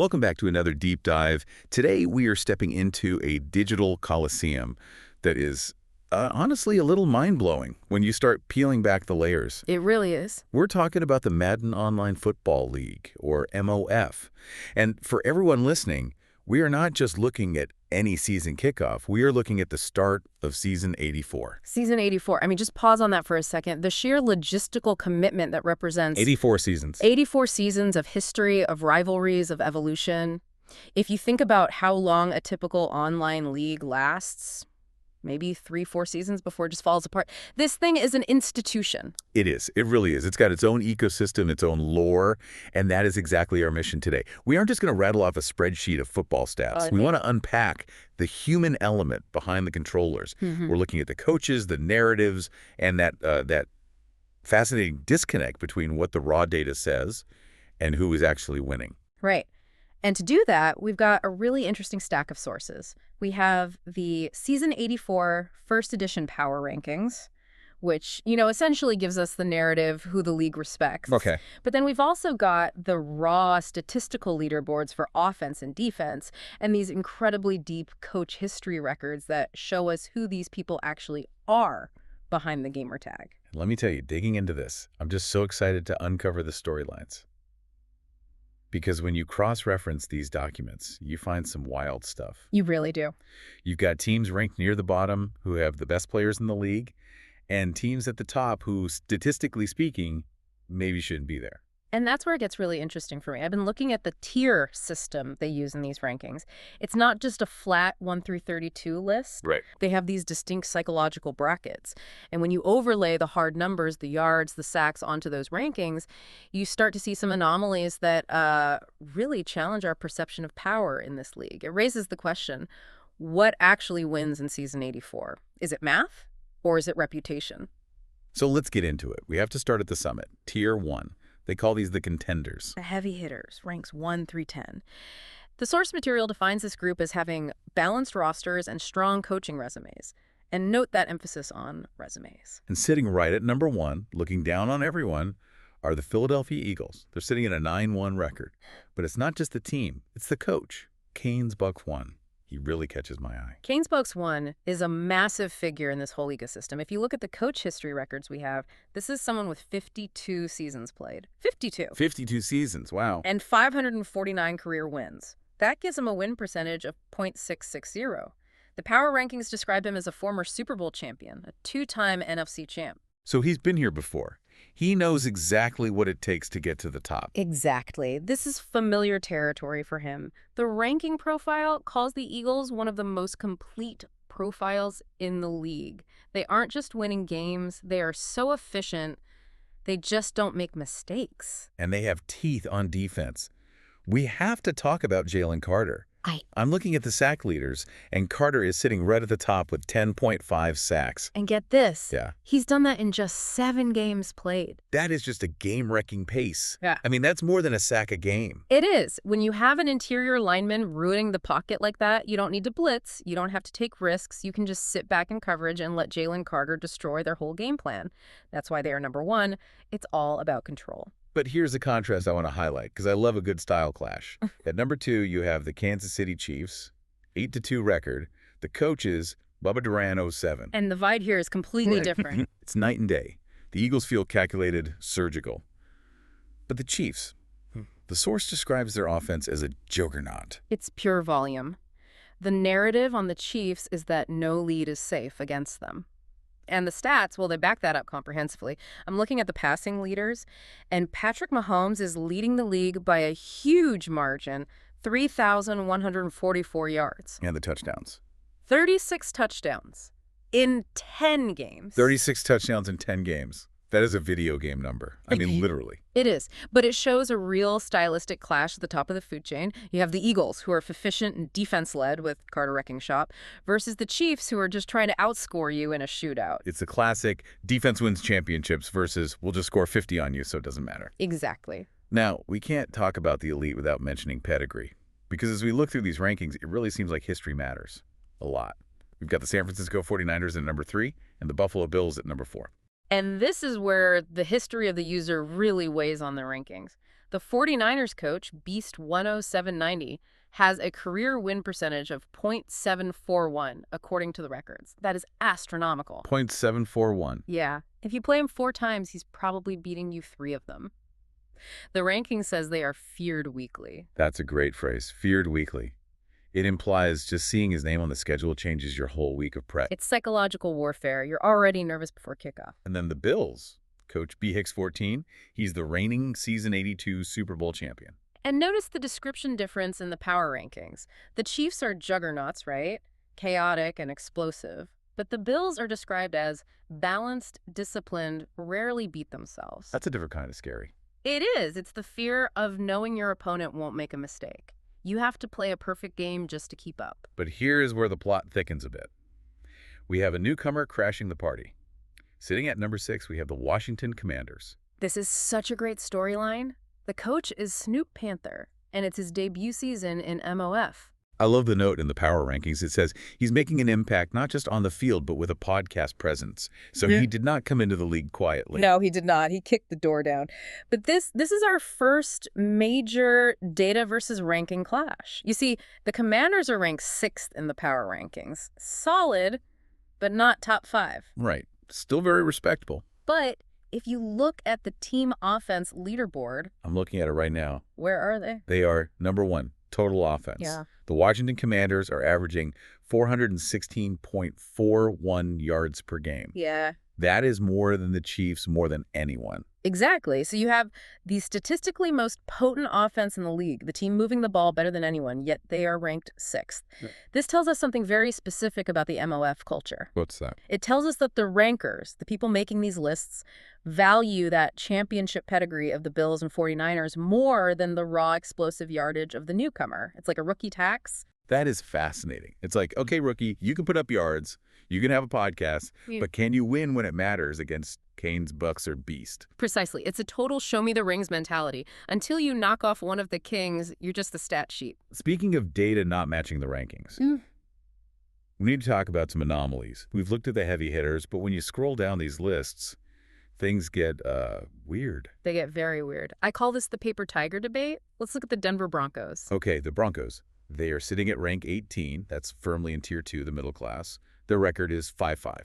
Welcome back to another deep dive. Today we are stepping into a digital coliseum that is honestly a little mind-blowing when you start peeling back the layers. It really is. We're talking about the Madden Online Football League, or MOF. And for everyone listening, we are not just looking at any season kickoff. We are looking at the start of season 84. Season 84. I mean, just pause on that for a second. The sheer logistical commitment that represents 84 seasons. 84 seasons of history, of rivalries, of evolution. If you think about how long a typical online league lasts, maybe 3-4 seasons before it just falls apart. This thing is an institution. It is. It really is. It's got its own ecosystem, its own lore, and that is exactly our mission today. We aren't just going to rattle off a spreadsheet of football stats. We want to unpack the human element behind the controllers. We're looking at the coaches, the narratives, and that fascinating disconnect between what the raw data says and who is actually winning. Right. And to do that, we've got a really interesting stack of sources. We have the Season 84 First Edition Power Rankings, which, essentially gives us the narrative, who the league respects. Okay. But then we've also got the raw statistical leaderboards for offense and defense, and these incredibly deep coach history records that show us who these people actually are behind the gamer tag. Let me tell you, digging into this, I'm just so excited to uncover the storylines. Because when you cross-reference these documents, you find some wild stuff. You really do. You've got teams ranked near the bottom who have the best players in the league, and teams at the top who, statistically speaking, maybe shouldn't be there. And that's where it gets really interesting for me. I've been looking at the tier system they use in these rankings. It's not just a flat 1 through 32 list. Right. They have these distinct psychological brackets. And when you overlay the hard numbers, the yards, the sacks onto those rankings, you start to see some anomalies that really challenge our perception of power in this league. It raises the question, what actually wins in Season 84? Is it math or is it reputation? So let's get into it. We have to start at the summit, Tier 1. They call these the contenders. The heavy hitters, ranks 1 through 10. The source material defines this group as having balanced rosters and strong coaching resumes. And note that emphasis on resumes. And sitting right at number 1, looking down on everyone, are the Philadelphia Eagles. They're sitting at a 9-1 record. But it's not just the team, it's the coach, Canes Buck 1. He really catches my eye. Canes Bucks 1 is a massive figure in this whole ecosystem. If you look at the coach history records we have, this is someone with 52 seasons played. 52. 52 seasons, wow. And 549 career wins. That gives him a win percentage of .660. The power rankings describe him as a former Super Bowl champion, a 2-time NFC champ. So he's been here before. He knows exactly what it takes to get to the top. Exactly. This is familiar territory for him. The ranking profile calls the Eagles one of the most complete profiles in the league. They aren't just winning games. They are so efficient, they just don't make mistakes. And they have teeth on defense. We have to talk about Jalen Carter. I'm looking at the sack leaders, and Carter is sitting right at the top with 10.5 sacks. And get this. Yeah. He's done that in just 7 games played. That is just a game-wrecking pace. Yeah. I mean, that's more than a sack a game. It is. When you have an interior lineman ruining the pocket like that, you don't need to blitz. You don't have to take risks. You can just sit back in coverage and let Jalen Carter destroy their whole game plan. That's why they are number 1. It's all about control. But here's the contrast I want to highlight, because I love a good style clash. At number 2, you have the Kansas City Chiefs, 8-2 record. The coaches, Bubba Duran, 07. And the vibe here is completely different. It's night and day. The Eagles feel calculated, surgical. But the Chiefs, the source describes their offense as a juggernaut. It's pure volume. The narrative on the Chiefs is that no lead is safe against them. And the stats, well, they back that up comprehensively. I'm looking at the passing leaders, and Patrick Mahomes is leading the league by a huge margin, 3,144 yards. And the touchdowns. 36 touchdowns in 10 games. 36 touchdowns in 10 games. That is a video game number. I mean, literally. It is. But it shows a real stylistic clash at the top of the food chain. You have the Eagles, who are efficient and defense-led with Carter wrecking shop, versus the Chiefs, who are just trying to outscore you in a shootout. It's a classic defense wins championships versus we'll just score 50 on you, so it doesn't matter. Exactly. Now, we can't talk about the elite without mentioning pedigree. Because as we look through these rankings, it really seems like history matters a lot. We've got the San Francisco 49ers at number 3 and the Buffalo Bills at number 4. And this is where the history of the user really weighs on the rankings. The 49ers coach, Beast10790, has a career win percentage of .741, according to the records. That is astronomical. .741. Yeah. If you play him 4 times, he's probably beating you 3 of them. The ranking says they are feared weekly. That's a great phrase, feared weekly. It implies just seeing his name on the schedule changes your whole week of prep. It's psychological warfare. You're already nervous before kickoff. And then the Bills, Coach B. Hicks 14, he's the reigning season 82 Super Bowl champion. And notice the description difference in the power rankings. The Chiefs are juggernauts, right? Chaotic and explosive. But the Bills are described as balanced, disciplined, rarely beat themselves. That's a different kind of scary. It is. It's the fear of knowing your opponent won't make a mistake. You have to play a perfect game just to keep up. But here is where the plot thickens a bit. We have a newcomer crashing the party. Sitting at number 6, we have the Washington Commanders. This is such a great storyline. The coach is Snoop Panther, and it's his debut season in MOF. I love the note in the power rankings. It says he's making an impact not just on the field, but with a podcast presence. So he did not come into the league quietly. No, he did not. He kicked the door down. But this is our first major data versus ranking clash. You see, the Commanders are ranked 6th in the power rankings. Solid, but not top 5. Right. Still very respectable. But if you look at the team offense leaderboard... I'm looking at it right now. Where are they? They are number 1, total offense. Yeah. The Washington Commanders are averaging 416.41 yards per game. Yeah. That is more than the Chiefs, more than anyone. Exactly. So you have the statistically most potent offense in the league, the team moving the ball better than anyone, yet they are ranked 6th. Right. This tells us something very specific about the MOF culture. What's that? It tells us that the rankers, the people making these lists, value that championship pedigree of the Bills and 49ers more than the raw explosive yardage of the newcomer. It's like a rookie tax. That is fascinating. It's like, okay, rookie, you can put up yards, you can have a podcast, but can you win when it matters against Canes, Bucks, or Beast? Precisely. It's a total show me the rings mentality. Until you knock off one of the kings, you're just the stat sheet. Speaking of data not matching the rankings, we need to talk about some anomalies. We've looked at the heavy hitters, but when you scroll down these lists, things get weird. They get very weird. I call this the paper tiger debate. Let's look at the Denver Broncos. Okay, the Broncos. They are sitting at rank 18. That's firmly in Tier 2, the middle class. Their record is 5-5.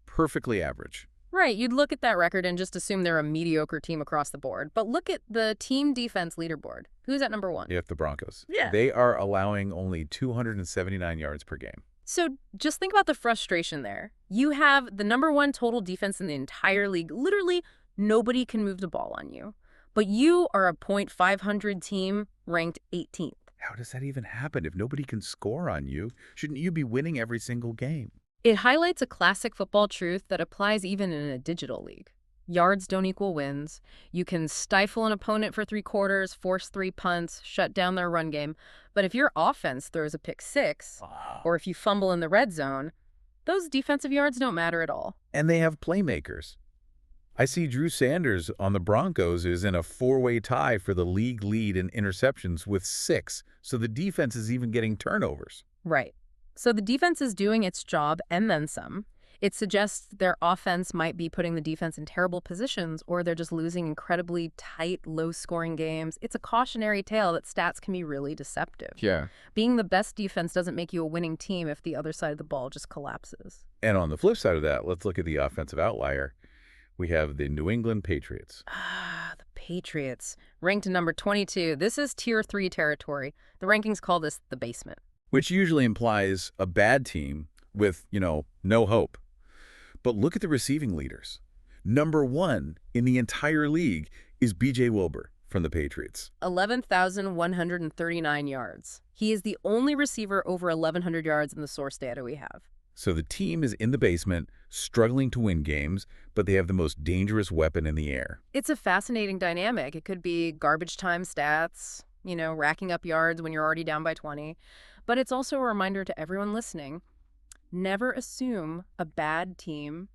Perfectly average. Right, you'd look at that record and just assume they're a mediocre team across the board. But look at the team defense leaderboard. Who's at number 1? You have the Broncos. Yeah. They are allowing only 279 yards per game. So just think about the frustration there. You have the number 1 total defense in the entire league. Literally, nobody can move the ball on you. But you are a .500 team ranked 18th. How does that even happen? If nobody can score on you, shouldn't you be winning every single game? It highlights a classic football truth that applies even in a digital league. Yards don't equal wins. You can stifle an opponent for 3 quarters, force 3 punts, shut down their run game. But if your offense throws a pick 6, or if you fumble in the red zone, those defensive yards don't matter at all. And they have playmakers. I see Drew Sanders on the Broncos is in a 4-way tie for the league lead in interceptions with 6. So the defense is even getting turnovers. Right. So the defense is doing its job and then some. It suggests their offense might be putting the defense in terrible positions, or they're just losing incredibly tight, low-scoring games. It's a cautionary tale that stats can be really deceptive. Yeah. Being the best defense doesn't make you a winning team if the other side of the ball just collapses. And on the flip side of that, let's look at the offensive outlier. We have the New England Patriots. The Patriots, ranked number 22. This is Tier 3 territory. The rankings call this the basement. Which usually implies a bad team with, no hope. But look at the receiving leaders. Number 1 in the entire league is B.J. Wilbur from the Patriots. 11,139 yards. He is the only receiver over 1,100 yards in the source data we have. So the team is in the basement, struggling to win games, but they have the most dangerous weapon in the air. It's a fascinating dynamic. It could be garbage time stats, racking up yards when you're already down by 20. But it's also a reminder to everyone listening, never assume a bad team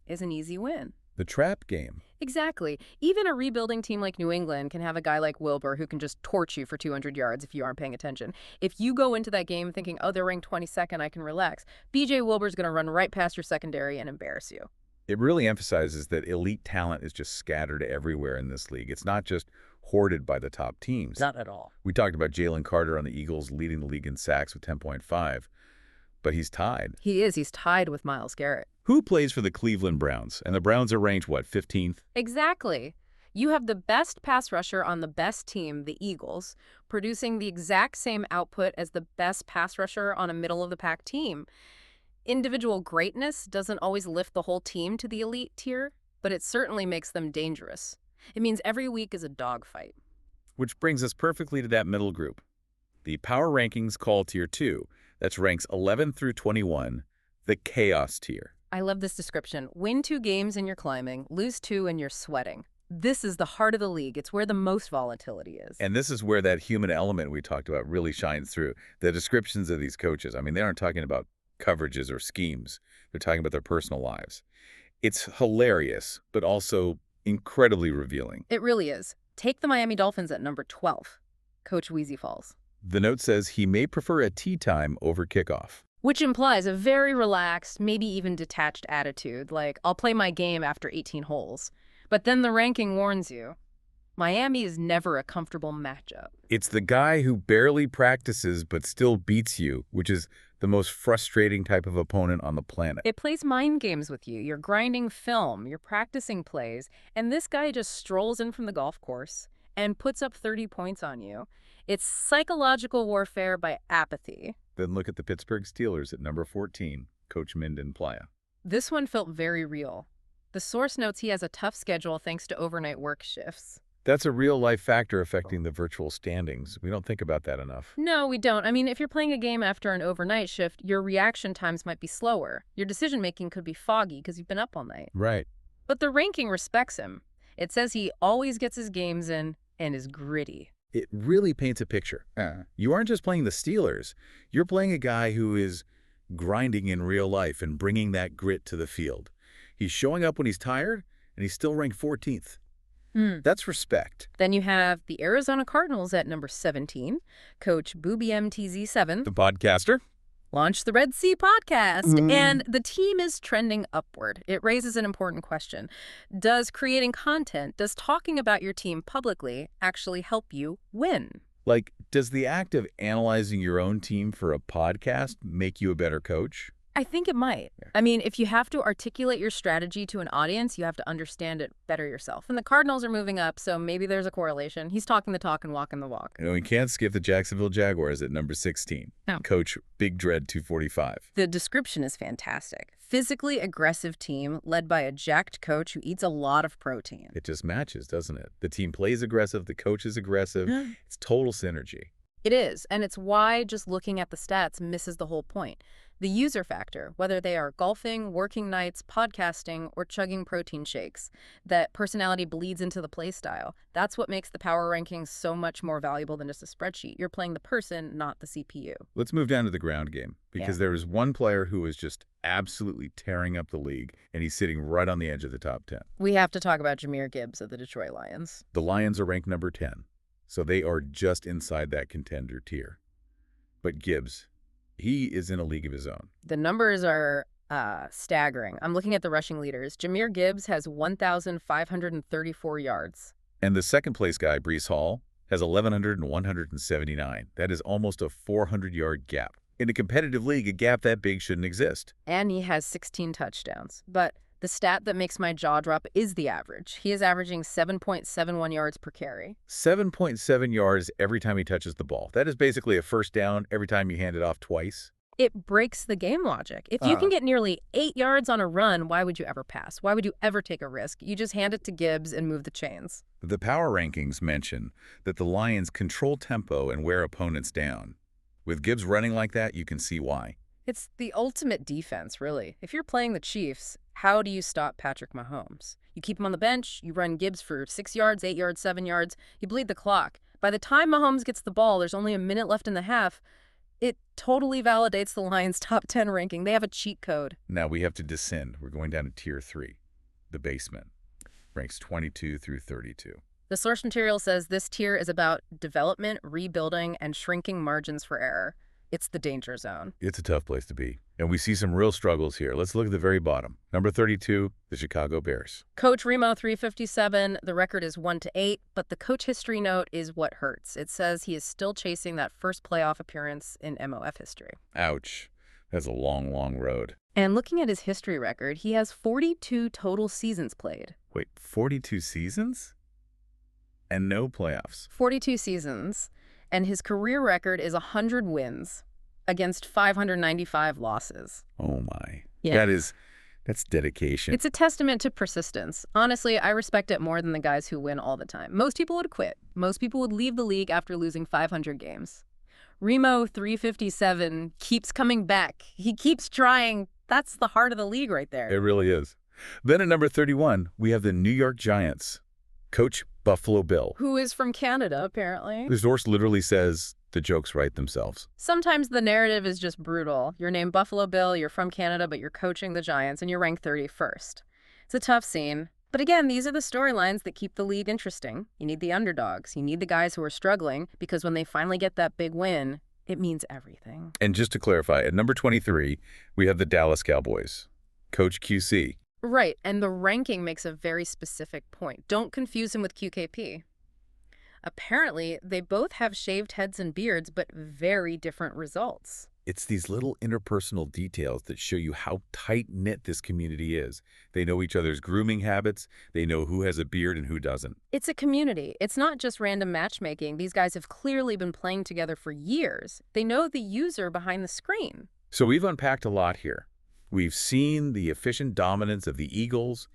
is an easy win. The trap game. Exactly. Even a rebuilding team like New England can have a guy like Wilbur who can just torch you for 200 yards if you aren't paying attention. If you go into that game thinking, oh, they're ranked 22nd, I can relax, B.J. Wilbur's going to run right past your secondary and embarrass you. It really emphasizes that elite talent is just scattered everywhere in this league. It's not just hoarded by the top teams. Not at all. We talked about Jalen Carter on the Eagles leading the league in sacks with 10.5, but he's tied. He is. He's tied with Myles Garrett. Who plays for the Cleveland Browns? And the Browns are ranked, what, 15th? Exactly. You have the best pass rusher on the best team, the Eagles, producing the exact same output as the best pass rusher on a middle-of-the-pack team. Individual greatness doesn't always lift the whole team to the elite tier, but it certainly makes them dangerous. It means every week is a dogfight. Which brings us perfectly to that middle group. The Power Rankings call Tier 2. That's ranks 11 through 21, the Chaos tier. I love this description. Win 2 games and you're climbing, lose 2 and you're sweating. This is the heart of the league. It's where the most volatility is. And this is where that human element we talked about really shines through. The descriptions of these coaches, I mean, they aren't talking about coverages or schemes. They're talking about their personal lives. It's hilarious, but also incredibly revealing. It really is. Take the Miami Dolphins at number 12, Coach Wheezy Falls. The note says he may prefer a tea time over kickoff. Which implies a very relaxed, maybe even detached attitude, like, I'll play my game after 18 holes. But then the ranking warns you, Miami is never a comfortable matchup. It's the guy who barely practices but still beats you, which is the most frustrating type of opponent on the planet. It plays mind games with you. You're grinding film, you're practicing plays, and this guy just strolls in from the golf course and puts up 30 points on you. It's psychological warfare by apathy. Then look at the Pittsburgh Steelers at number 14, Coach Minden Playa. This one felt very real. The source notes he has a tough schedule thanks to overnight work shifts. That's a real-life factor affecting the virtual standings. We don't think about that enough. No, we don't. I mean, if you're playing a game after an overnight shift, your reaction times might be slower. Your decision-making could be foggy because you've been up all night. Right. But the ranking respects him. It says he always gets his games in and is gritty. It really paints a picture. You aren't just playing the Steelers. You're playing a guy who is grinding in real life and bringing that grit to the field. He's showing up when he's tired, and he's still ranked 14th. That's respect. Then you have the Arizona Cardinals at number 17, Coach Booby MTZ7. The podcaster. Launched the Red Sea podcast, and the team is trending upward. It raises an important question. Does creating content, does talking about your team publicly actually help you win? Like, does the act of analyzing your own team for a podcast make you a better coach? I think it might. I mean, if you have to articulate your strategy to an audience, you have to understand it better yourself. And the Cardinals are moving up, so maybe there's a correlation. He's talking the talk and walking the walk. You know, we can't skip the Jacksonville Jaguars at number 16. No. Coach Big Dread 245. The description is fantastic. Physically aggressive team led by a jacked coach who eats a lot of protein. It just matches, doesn't it? The team plays aggressive, the coach is aggressive. It's total synergy. It is, and it's why just looking at the stats misses the whole point. The user factor, whether they are golfing, working nights, podcasting, or chugging protein shakes, that personality bleeds into the play style. That's what makes the power rankings so much more valuable than just a spreadsheet. You're playing the person, not the CPU. Let's move down to the ground game, because there is one player who is just absolutely tearing up the league, and he's sitting right on the edge of the top 10. We have to talk about Jahmyr Gibbs of the Detroit Lions. The Lions are ranked number 10, so they are just inside that contender tier. But Gibbs, he is in a league of his own. The numbers are staggering. I'm looking at the rushing leaders. Jahmyr Gibbs has 1,534 yards. And the second place guy, Breece Hall, has 1,100 and 179. That is almost a 400-yard gap. In a competitive league, a gap that big shouldn't exist. And he has 16 touchdowns. But the stat that makes my jaw drop is the average. He is averaging 7.71 yards per carry. 7.7 yards every time he touches the ball. That is basically a first down every time you hand it off twice. It breaks the game logic. If you can get nearly 8 yards on a run, why would you ever pass? Why would you ever take a risk? You just hand it to Gibbs and move the chains. The power rankings mention that the Lions control tempo and wear opponents down. With Gibbs running like that, you can see why. It's the ultimate defense, really. If you're playing the Chiefs, how do you stop Patrick Mahomes? You keep him on the bench, you run Gibbs for 6 yards, 8 yards, 7 yards, you bleed the clock. By the time Mahomes gets the ball, there's only a minute left in the half. It totally validates the Lions' top 10 ranking. They have a cheat code. Now we have to descend. We're going down to Tier 3, the basement. Ranks 22 through 32. The source material says this tier is about development, rebuilding, and shrinking margins for error. It's the danger zone. It's a tough place to be. And we see some real struggles here. Let's look at the very bottom. Number 32, the Chicago Bears. Coach Remo 357, the record is 1-8, but the coach history note is what hurts. It says he is still chasing that first playoff appearance in MOF history. Ouch. That's a long, long road. And looking at his history record, he has 42 total seasons played. Wait, 42 seasons? And no playoffs. 42 seasons, and his career record is 100 wins against 595 losses. Oh my. Yeah. That's dedication. It's a testament to persistence. Honestly, I respect it more than the guys who win all the time. Most people would quit. Most people would leave the league after losing 500 games. Remo 357 keeps coming back. He keeps trying. That's the heart of the league right there. It really is. Then at number 31, we have the New York Giants. Coach Buffalo Bill. Who is from Canada, apparently. The source literally says the jokes write themselves. Sometimes the narrative is just brutal. You're named Buffalo Bill, you're from Canada, but you're coaching the Giants, and you're ranked 31st. It's a tough scene. But again, these are the storylines that keep the league interesting. You need the underdogs. You need the guys who are struggling, because when they finally get that big win, it means everything. And just to clarify, at number 23, we have the Dallas Cowboys. Coach QC. Right, and the ranking makes a very specific point. Don't confuse him with QKP. Apparently, they both have shaved heads and beards, but very different results. It's these little interpersonal details that show you how tight-knit this community is. They know each other's grooming habits. They know who has a beard and who doesn't. It's a community. It's not just random matchmaking. These guys have clearly been playing together for years. They know the user behind the screen. So we've unpacked a lot here. We've seen the efficient dominance of the Eagles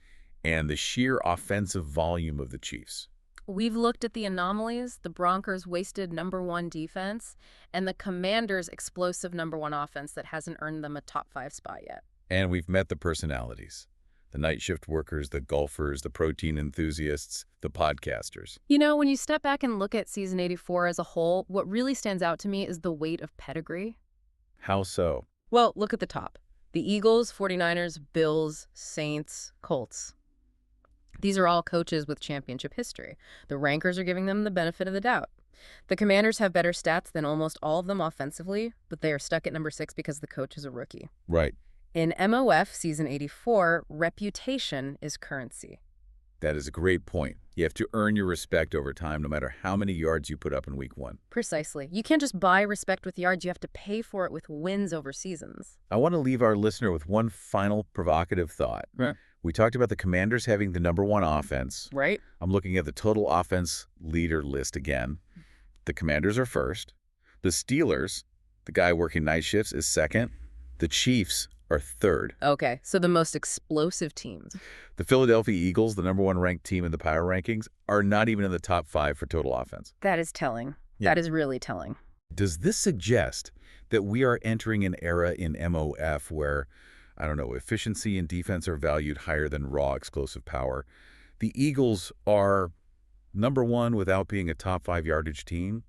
and the sheer offensive volume of the Chiefs. We've looked at the anomalies, the Broncos' wasted #1 defense, and the Commanders' explosive #1 offense that hasn't earned them a top 5 spot yet. And we've met the personalities. The night shift workers, the golfers, the protein enthusiasts, the podcasters. You know, when you step back and look at season 84 as a whole, what really stands out to me is the weight of pedigree. How so? Well, look at the top. The Eagles, 49ers, Bills, Saints, Colts. These are all coaches with championship history. The rankers are giving them the benefit of the doubt. The Commanders have better stats than almost all of them offensively, but they are stuck at number 6 because the coach is a rookie. Right. In MOF season 84, reputation is currency. That is a great point. You have to earn your respect over time no matter how many yards you put up in week 1. Precisely. You can't just buy respect with yards. You have to pay for it with wins over seasons. I want to leave our listener with one final provocative thought. Right. We talked about the Commanders having the #1 offense. Right. I'm looking at the total offense leader list again. The Commanders are first. The Steelers, the guy working night shifts, is second. The Chiefs are third. Okay, so the most explosive teams. The Philadelphia Eagles, the #1 ranked team in the power rankings, are not even in the top 5 for total offense. That is telling. Yeah. That is really telling. Does this suggest that we are entering an era in MOF where, I don't know, efficiency and defense are valued higher than raw explosive power? The Eagles are #1 without being a top 5 yardage team.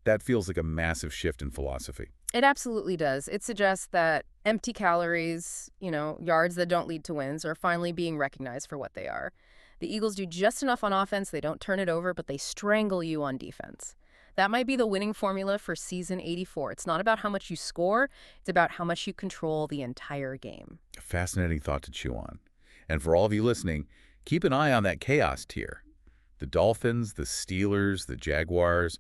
That feels like a massive shift in philosophy. It absolutely does. It suggests that empty calories, yards that don't lead to wins, are finally being recognized for what they are. The Eagles do just enough on offense. They don't turn it over, but they strangle you on defense. That might be the winning formula for season 84. It's not about how much you score. It's about how much you control the entire game. A fascinating thought to chew on. And for all of you listening, keep an eye on that chaos tier. The Dolphins, the Steelers, the Jaguars,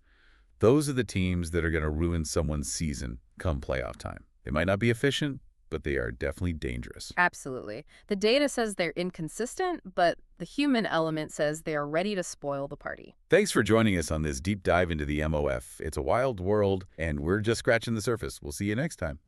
those are the teams that are going to ruin someone's season come playoff time. They might not be efficient, but they are definitely dangerous. Absolutely. The data says they're inconsistent, but the human element says they are ready to spoil the party. Thanks for joining us on this deep dive into the MOF. It's a wild world, and we're just scratching the surface. We'll see you next time.